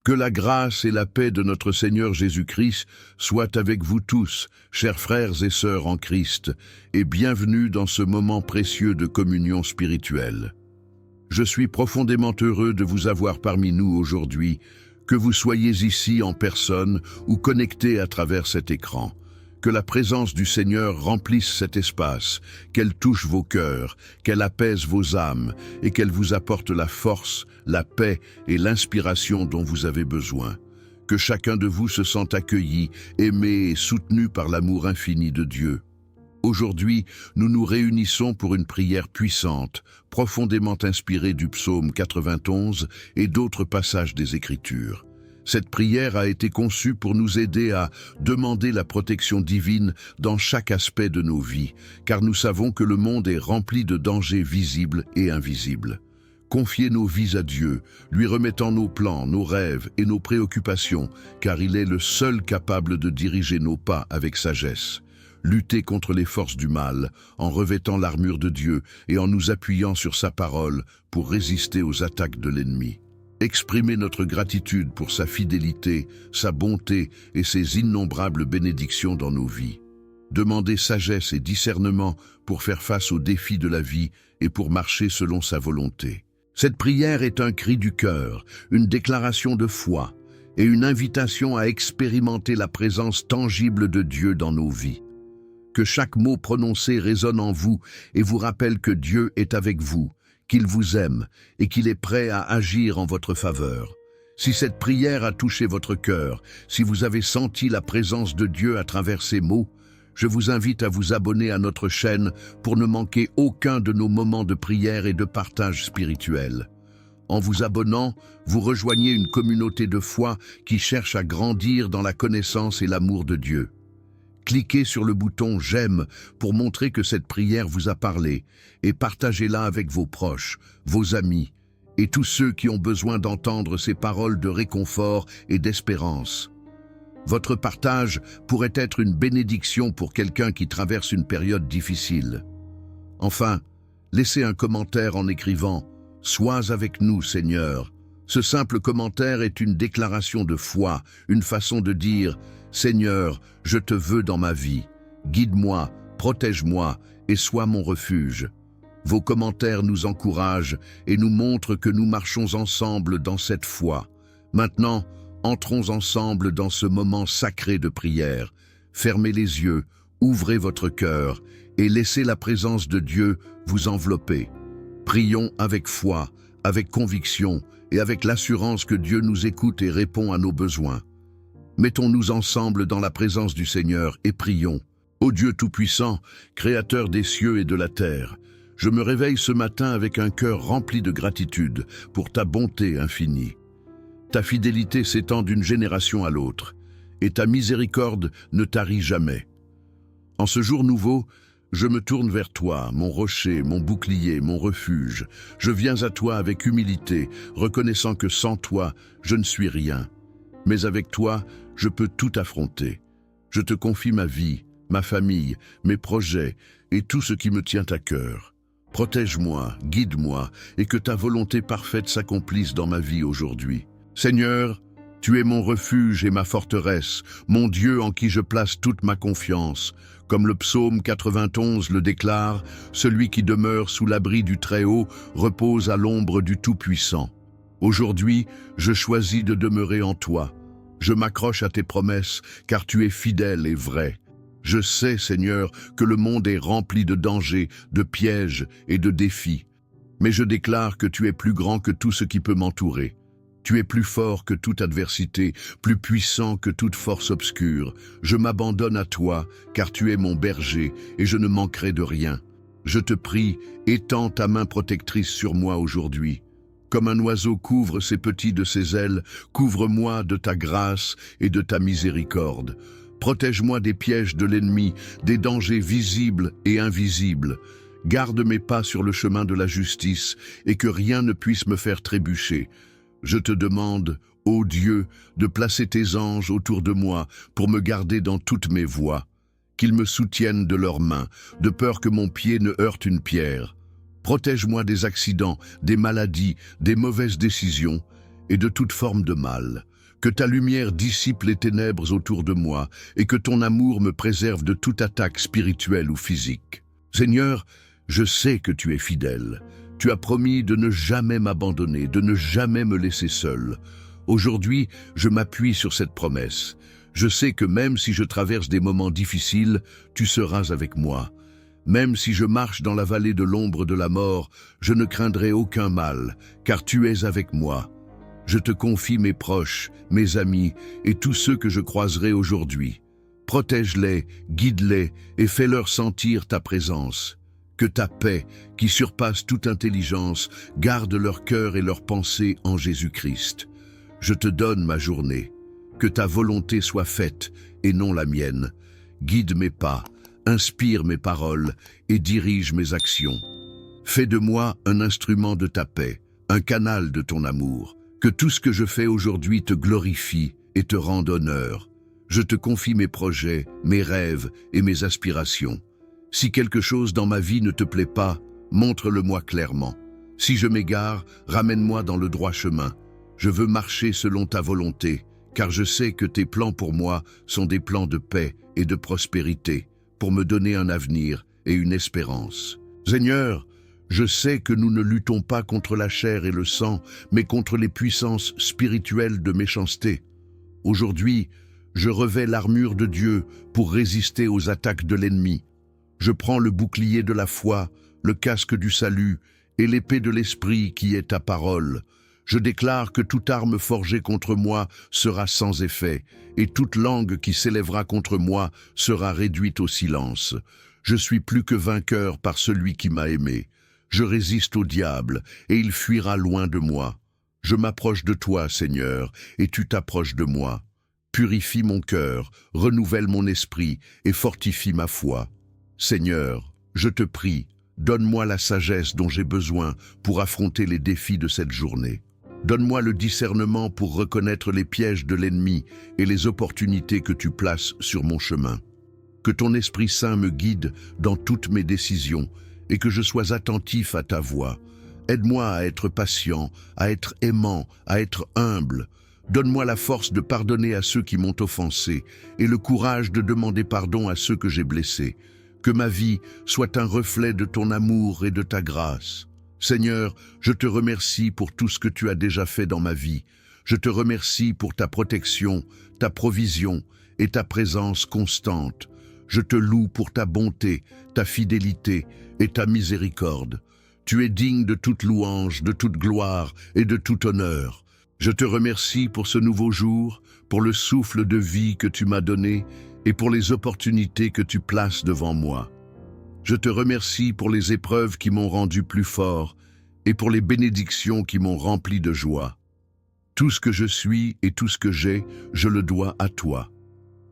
Que la grâce et la paix de notre Seigneur Jésus-Christ soient avec vous tous, chers frères et sœurs en Christ, et bienvenue dans ce moment précieux de communion spirituelle. Je suis profondément heureux de vous avoir parmi nous aujourd'hui, que vous soyez ici en personne ou connectés à travers cet écran. Que la présence du Seigneur remplisse cet espace, qu'elle touche vos cœurs, qu'elle apaise vos âmes et qu'elle vous apporte la force, la paix et l'inspiration dont vous avez besoin. Que chacun de vous se sente accueilli, aimé et soutenu par l'amour infini de Dieu. Aujourd'hui, nous nous réunissons pour une prière puissante, profondément inspirée du psaume 91 et d'autres passages des Écritures. Cette prière a été conçue pour nous aider à demander la protection divine dans chaque aspect de nos vies, car nous savons que le monde est rempli de dangers visibles et invisibles. Confiez nos vies à Dieu, lui remettant nos plans, nos rêves et nos préoccupations, car il est le seul capable de diriger nos pas avec sagesse. Lutter contre les forces du mal, en revêtant l'armure de Dieu et en nous appuyant sur sa parole pour résister aux attaques de l'ennemi. Exprimer notre gratitude pour sa fidélité, sa bonté et ses innombrables bénédictions dans nos vies. Demander sagesse et discernement pour faire face aux défis de la vie et pour marcher selon sa volonté. Cette prière est un cri du cœur, une déclaration de foi et une invitation à expérimenter la présence tangible de Dieu dans nos vies. Que chaque mot prononcé résonne en vous et vous rappelle que Dieu est avec vous, qu'il vous aime et qu'il est prêt à agir en votre faveur. Si cette prière a touché votre cœur, si vous avez senti la présence de Dieu à travers ces mots, je vous invite à vous abonner à notre chaîne pour ne manquer aucun de nos moments de prière et de partage spirituel. En vous abonnant, vous rejoignez une communauté de foi qui cherche à grandir dans la connaissance et l'amour de Dieu. Cliquez sur le bouton « J'aime » pour montrer que cette prière vous a parlé et partagez-la avec vos proches, vos amis et tous ceux qui ont besoin d'entendre ces paroles de réconfort et d'espérance. Votre partage pourrait être une bénédiction pour quelqu'un qui traverse une période difficile. Enfin, laissez un commentaire en écrivant « Sois avec nous, Seigneur ». Ce simple commentaire est une déclaration de foi, une façon de dire « Seigneur, je te veux dans ma vie. Guide-moi, protège-moi et sois mon refuge. » Vos commentaires nous encouragent et nous montrent que nous marchons ensemble dans cette foi. Maintenant, entrons ensemble dans ce moment sacré de prière. Fermez les yeux, ouvrez votre cœur et laissez la présence de Dieu vous envelopper. Prions avec foi, avec conviction et avec l'assurance que Dieu nous écoute et répond à nos besoins. Mettons-nous ensemble dans la présence du Seigneur et prions. Ô Dieu Tout-Puissant, Créateur des cieux et de la terre, je me réveille ce matin avec un cœur rempli de gratitude pour ta bonté infinie. Ta fidélité s'étend d'une génération à l'autre, et ta miséricorde ne tarit jamais. En ce jour nouveau, je me tourne vers toi, mon rocher, mon bouclier, mon refuge. Je viens à toi avec humilité, reconnaissant que sans toi, je ne suis rien. Mais avec toi, je peux tout affronter. Je te confie ma vie, ma famille, mes projets et tout ce qui me tient à cœur. Protège-moi, guide-moi et que ta volonté parfaite s'accomplisse dans ma vie aujourd'hui. Seigneur, tu es mon refuge et ma forteresse, mon Dieu en qui je place toute ma confiance. Comme le psaume 91 le déclare, celui qui demeure sous l'abri du Très-Haut repose à l'ombre du Tout-Puissant. Aujourd'hui, je choisis de demeurer en toi. Je m'accroche à tes promesses, car tu es fidèle et vrai. Je sais, Seigneur, que le monde est rempli de dangers, de pièges et de défis. Mais je déclare que tu es plus grand que tout ce qui peut m'entourer. Tu es plus fort que toute adversité, plus puissant que toute force obscure. Je m'abandonne à toi, car tu es mon berger, et je ne manquerai de rien. Je te prie, étends ta main protectrice sur moi aujourd'hui. Comme un oiseau couvre ses petits de ses ailes, couvre-moi de ta grâce et de ta miséricorde. Protège-moi des pièges de l'ennemi, des dangers visibles et invisibles. Garde mes pas sur le chemin de la justice et que rien ne puisse me faire trébucher. Je te demande, ô Dieu, de placer tes anges autour de moi pour me garder dans toutes mes voies. Qu'ils me soutiennent de leurs mains, de peur que mon pied ne heurte une pierre. Protège-moi des accidents, des maladies, des mauvaises décisions, et de toute forme de mal. Que ta lumière dissipe les ténèbres autour de moi et que ton amour me préserve de toute attaque spirituelle ou physique. Seigneur, je sais que tu es fidèle. Tu as promis de ne jamais m'abandonner, de ne jamais me laisser seul. Aujourd'hui, je m'appuie sur cette promesse. Je sais que même si je traverse des moments difficiles, tu seras avec moi. Même si je marche dans la vallée de l'ombre de la mort, je ne craindrai aucun mal, car tu es avec moi. Je te confie mes proches, mes amis et tous ceux que je croiserai aujourd'hui. Protège-les, guide-les et fais-leur sentir ta présence. Que ta paix, qui surpasse toute intelligence, garde leur cœur et leurs pensées en Jésus-Christ. Je te donne ma journée. Que ta volonté soit faite et non la mienne. Guide mes pas, inspire mes paroles et dirige mes actions. Fais de moi un instrument de ta paix, un canal de ton amour. Que tout ce que je fais aujourd'hui te glorifie et te rende honneur. Je te confie mes projets, mes rêves et mes aspirations. Si quelque chose dans ma vie ne te plaît pas, montre-le-moi clairement. Si je m'égare, ramène-moi dans le droit chemin. Je veux marcher selon ta volonté, car je sais que tes plans pour moi sont des plans de paix et de prospérité, pour me donner un avenir et une espérance. Seigneur, je sais que nous ne luttons pas contre la chair et le sang, mais contre les puissances spirituelles de méchanceté. Aujourd'hui, je revêts l'armure de Dieu pour résister aux attaques de l'ennemi. Je prends le bouclier de la foi, le casque du salut et l'épée de l'esprit qui est ta parole. Je déclare que toute arme forgée contre moi sera sans effet, et toute langue qui s'élèvera contre moi sera réduite au silence. Je suis plus que vainqueur par celui qui m'a aimé. Je résiste au diable, et il fuira loin de moi. Je m'approche de toi, Seigneur, et tu t'approches de moi. Purifie mon cœur, renouvelle mon esprit, et fortifie ma foi. Seigneur, je te prie, donne-moi la sagesse dont j'ai besoin pour affronter les défis de cette journée. Donne-moi le discernement pour reconnaître les pièges de l'ennemi et les opportunités que tu places sur mon chemin. Que ton Esprit Saint me guide dans toutes mes décisions et que je sois attentif à ta voix. Aide-moi à être patient, à être aimant, à être humble. Donne-moi la force de pardonner à ceux qui m'ont offensé et le courage de demander pardon à ceux que j'ai blessés. Que ma vie soit un reflet de ton amour et de ta grâce. Seigneur, je te remercie pour tout ce que tu as déjà fait dans ma vie. Je te remercie pour ta protection, ta provision et ta présence constante. Je te loue pour ta bonté, ta fidélité et ta miséricorde. Tu es digne de toute louange, de toute gloire et de tout honneur. Je te remercie pour ce nouveau jour, pour le souffle de vie que tu m'as donné et pour les opportunités que tu places devant moi. Je te remercie pour les épreuves qui m'ont rendu plus fort et pour les bénédictions qui m'ont rempli de joie. Tout ce que je suis et tout ce que j'ai, je le dois à toi.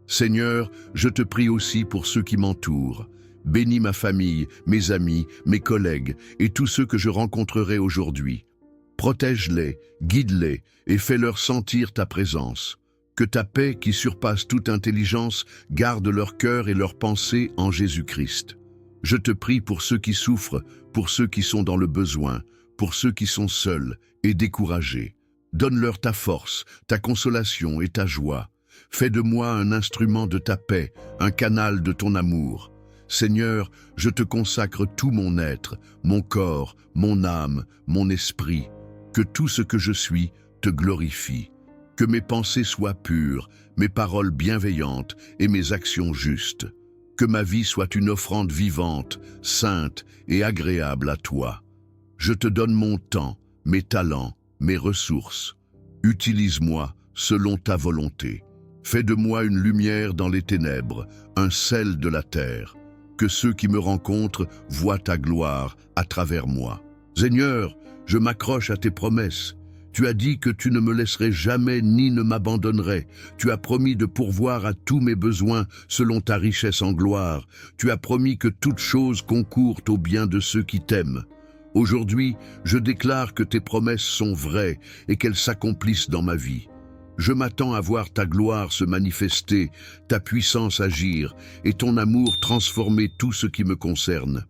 Seigneur, je te prie aussi pour ceux qui m'entourent. Bénis ma famille, mes amis, mes collègues et tous ceux que je rencontrerai aujourd'hui. Protège-les, guide-les et fais-leur sentir ta présence. Que ta paix qui surpasse toute intelligence garde leur cœur et leurs pensées en Jésus-Christ. Je te prie pour ceux qui souffrent, pour ceux qui sont dans le besoin, pour ceux qui sont seuls et découragés. Donne-leur ta force, ta consolation et ta joie. Fais de moi un instrument de ta paix, un canal de ton amour. Seigneur, je te consacre tout mon être, mon corps, mon âme, mon esprit. Que tout ce que je suis te glorifie. Que mes pensées soient pures, mes paroles bienveillantes et mes actions justes. Que ma vie soit une offrande vivante, sainte et agréable à toi. Je te donne mon temps, mes talents, mes ressources. Utilise-moi selon ta volonté. Fais de moi une lumière dans les ténèbres, un sel de la terre. Que ceux qui me rencontrent voient ta gloire à travers moi. Seigneur, je m'accroche à tes promesses. Tu as dit que tu ne me laisserais jamais ni ne m'abandonnerais. Tu as promis de pourvoir à tous mes besoins selon ta richesse en gloire. Tu as promis que toute chose concourt au bien de ceux qui t'aiment. Aujourd'hui, je déclare que tes promesses sont vraies et qu'elles s'accomplissent dans ma vie. Je m'attends à voir ta gloire se manifester, ta puissance agir et ton amour transformer tout ce qui me concerne.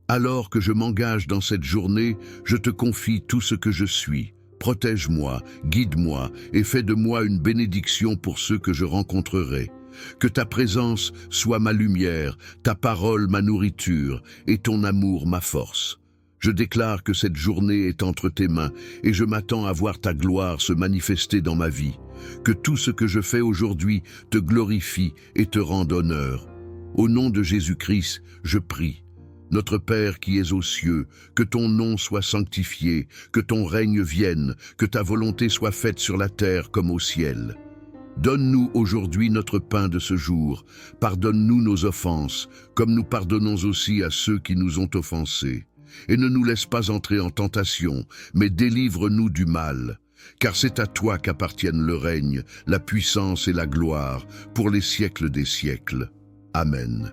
Alors que je m'engage dans cette journée, je te confie tout ce que je suis. Protège-moi, guide-moi et fais de moi une bénédiction pour ceux que je rencontrerai. Que ta présence soit ma lumière, ta parole ma nourriture et ton amour ma force. Je déclare que cette journée est entre tes mains et je m'attends à voir ta gloire se manifester dans ma vie. Que tout ce que je fais aujourd'hui te glorifie et te rende honneur. Au nom de Jésus-Christ, je prie. Notre Père qui es aux cieux, que ton nom soit sanctifié, que ton règne vienne, que ta volonté soit faite sur la terre comme au ciel. Donne-nous aujourd'hui notre pain de ce jour. Pardonne-nous nos offenses, comme nous pardonnons aussi à ceux qui nous ont offensés. Et ne nous laisse pas entrer en tentation, mais délivre-nous du mal. Car c'est à toi qu'appartiennent le règne, la puissance et la gloire, pour les siècles des siècles. Amen.